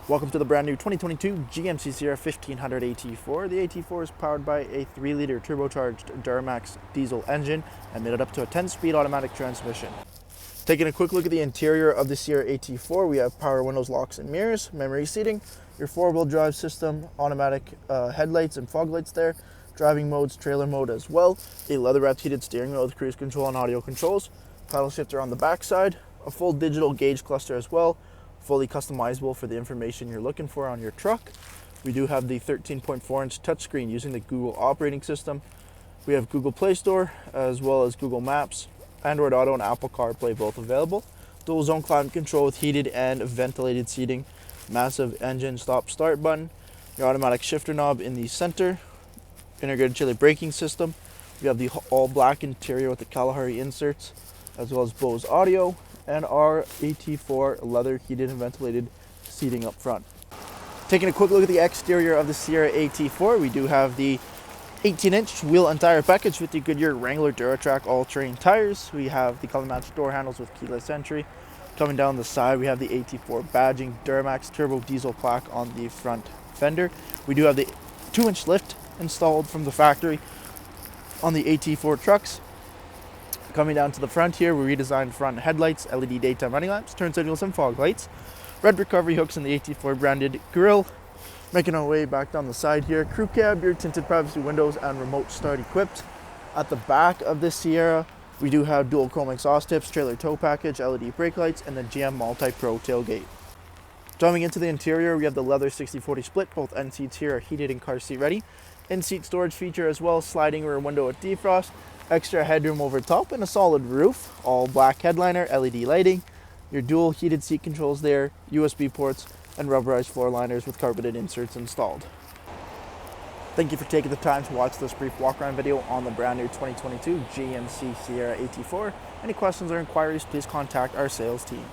Welcome to the brand new 2022 GMC Sierra 1500 AT4. The AT4 is powered by a 3-liter turbocharged Duramax Diesel engine and made it up to a 10-speed automatic transmission. Taking a quick look at the interior of the Sierra AT4, we have power windows, locks and mirrors, memory seating, your 4-wheel drive system, automatic headlights and fog lights there, driving modes, trailer mode as well, a leather-wrapped heated steering wheel with cruise control and audio controls, paddle shifter on the back side, a full digital gauge cluster as well, fully customizable for the information you're looking for on your truck. We do have the 13.4-inch touchscreen using the Google operating system. We have Google Play Store as well as Google Maps, Android Auto and Apple CarPlay both available. Dual zone climate control with heated and ventilated seating, massive engine stop-start button, your automatic shifter knob in the center, integrated chili braking system. We have the all-black interior with the Kalahari inserts as well as Bose audio, and our AT4 leather heated and ventilated seating up front. Taking a quick look at the exterior of the Sierra AT4, we do have the 18-inch wheel and tire package with the Goodyear Wrangler Duratrack all-terrain tires. We have the color-matched door handles with keyless entry. Coming down the side, we have the AT4 badging Duramax Turbo Diesel plaque on the front fender. We do have the 2-inch lift installed from the factory on the AT4 trucks. Coming down to the front here, we redesigned front headlights, LED daytime running lamps, turn signals and fog lights, red recovery hooks in the AT4 branded grille. Making our way back down the side here, crew cab, your tinted privacy windows and remote start equipped. At the back of this Sierra, we do have dual chrome exhaust tips, trailer tow package, LED brake lights, and the GM MultiPro tailgate. Driving into the interior, we have the leather 60/40 split. Both end seats here are heated and car seat ready. In-seat storage feature as well, sliding rear window with defrost, extra headroom over top, and a solid roof. All black headliner, LED lighting, your dual heated seat controls there, USB ports, and rubberized floor liners with carpeted inserts installed. Thank you for taking the time to watch this brief walk-around video on the brand new 2022 GMC Sierra AT4. Any questions or inquiries, please contact our sales team.